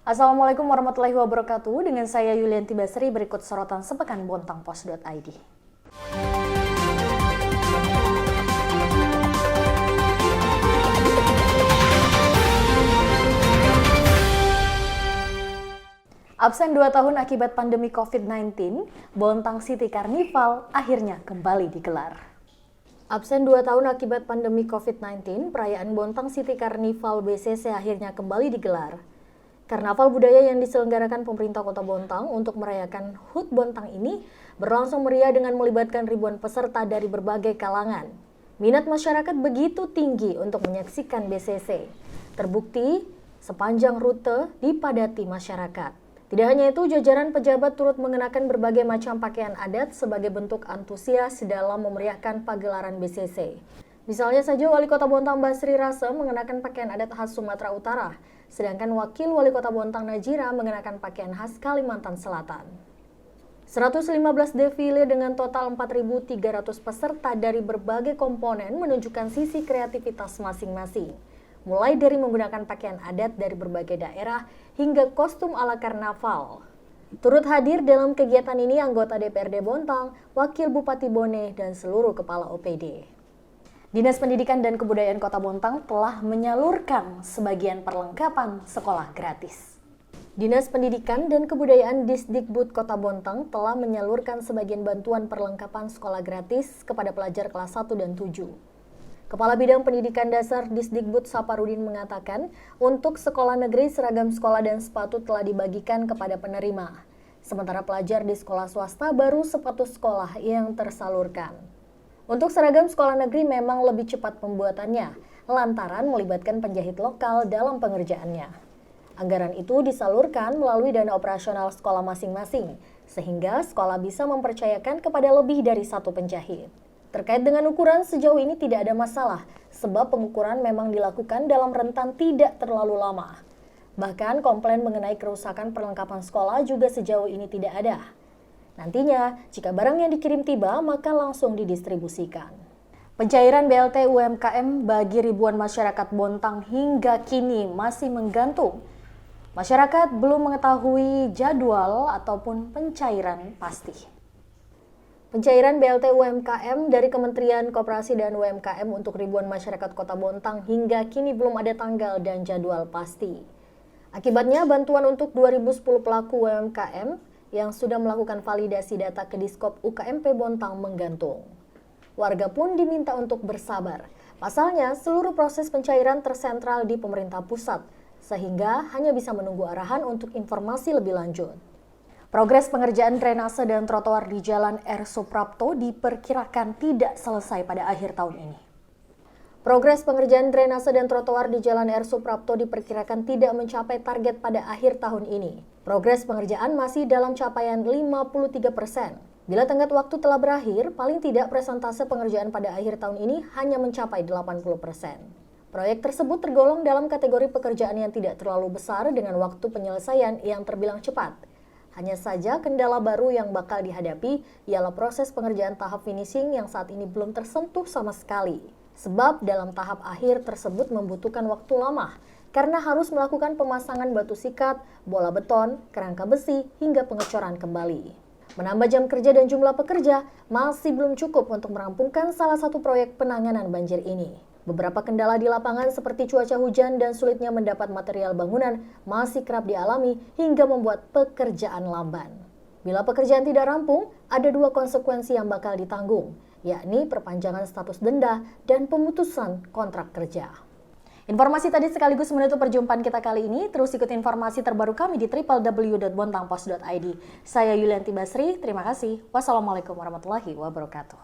Assalamualaikum warahmatullahi wabarakatuh. Dengan saya Yulianti Basri, berikut sorotan sepekan bontangpos.id. Absen 2 tahun akibat pandemi COVID-19, Bontang City Carnival akhirnya kembali digelar. Absen 2 tahun akibat pandemi COVID-19, perayaan Bontang City Carnival BCC akhirnya kembali digelar. Karnaval budaya yang diselenggarakan pemerintah Kota Bontang untuk merayakan HUT Bontang ini berlangsung meriah dengan melibatkan ribuan peserta dari berbagai kalangan. Minat masyarakat begitu tinggi untuk menyaksikan BCC. Terbukti sepanjang rute dipadati masyarakat. Tidak hanya itu, jajaran pejabat turut mengenakan berbagai macam pakaian adat sebagai bentuk antusias dalam memeriahkan pagelaran BCC. Misalnya saja Wali Kota Bontang Basri Rasa mengenakan pakaian adat khas Sumatera Utara, sedangkan Wakil Wali Kota Bontang Najira mengenakan pakaian khas Kalimantan Selatan. 115 defile dengan total 4.300 peserta dari berbagai komponen menunjukkan sisi kreativitas masing-masing. Mulai dari menggunakan pakaian adat dari berbagai daerah hingga kostum ala karnaval. Turut hadir dalam kegiatan ini anggota DPRD Bontang, Wakil Bupati Bone, dan seluruh kepala OPD. Dinas Pendidikan dan Kebudayaan Kota Bontang telah menyalurkan sebagian perlengkapan sekolah gratis. Dinas Pendidikan dan Kebudayaan Disdikbud Kota Bontang telah menyalurkan sebagian bantuan perlengkapan sekolah gratis kepada pelajar kelas 1 dan 7. Kepala Bidang Pendidikan Dasar Disdikbud Saparudin mengatakan, untuk sekolah negeri seragam sekolah dan sepatu telah dibagikan kepada penerima. Sementara pelajar di sekolah swasta baru sepatu sekolah yang tersalurkan. Untuk seragam sekolah negeri memang lebih cepat pembuatannya, lantaran melibatkan penjahit lokal dalam pengerjaannya. Anggaran itu disalurkan melalui dana operasional sekolah masing-masing, sehingga sekolah bisa mempercayakan kepada lebih dari satu penjahit. Terkait dengan ukuran, sejauh ini tidak ada masalah, sebab pengukuran memang dilakukan dalam rentan tidak terlalu lama. Bahkan komplain mengenai kerusakan perlengkapan sekolah juga sejauh ini tidak ada. Nantinya, jika barang yang dikirim tiba, maka langsung didistribusikan. Pencairan BLT UMKM bagi ribuan masyarakat Bontang hingga kini masih menggantung. Masyarakat belum mengetahui jadwal ataupun pencairan pasti. Pencairan BLT UMKM dari Kementerian Koperasi dan UMKM untuk ribuan masyarakat Kota Bontang hingga kini belum ada tanggal dan jadwal pasti. Akibatnya, bantuan untuk 2010 pelaku UMKM yang sudah melakukan validasi data ke Diskop UKMP Bontang menggantung. Warga pun diminta untuk bersabar. Pasalnya, seluruh proses pencairan tersentral di pemerintah pusat, sehingga hanya bisa menunggu arahan untuk informasi lebih lanjut. Progres pengerjaan drainase dan trotoar di Jalan R. Suprapto diperkirakan tidak selesai pada akhir tahun ini. Progres pengerjaan drainase dan trotoar di Jalan R. Suprapto diperkirakan tidak mencapai target pada akhir tahun ini. Progres pengerjaan masih dalam capaian 53%. Bila tenggat waktu telah berakhir, paling tidak persentase pengerjaan pada akhir tahun ini hanya mencapai 80%. Proyek tersebut tergolong dalam kategori pekerjaan yang tidak terlalu besar dengan waktu penyelesaian yang terbilang cepat. Hanya saja kendala baru yang bakal dihadapi ialah proses pengerjaan tahap finishing yang saat ini belum tersentuh sama sekali. Sebab dalam tahap akhir tersebut membutuhkan waktu lama karena harus melakukan pemasangan batu sikat, bola beton, kerangka besi, hingga pengecoran kembali. Menambah jam kerja dan jumlah pekerja masih belum cukup untuk merampungkan salah satu proyek penanganan banjir ini. Beberapa kendala di lapangan seperti cuaca hujan dan sulitnya mendapat material bangunan masih kerap dialami hingga membuat pekerjaan lamban. Bila pekerjaan tidak rampung, ada 2 konsekuensi yang bakal ditanggung, yakni perpanjangan status denda dan pemutusan kontrak kerja. Informasi tadi sekaligus menutup perjumpaan kita kali ini. Terus ikuti informasi terbaru kami di www.bontangpos.id. Saya Yulianti Basri, terima kasih. Wassalamualaikum warahmatullahi wabarakatuh.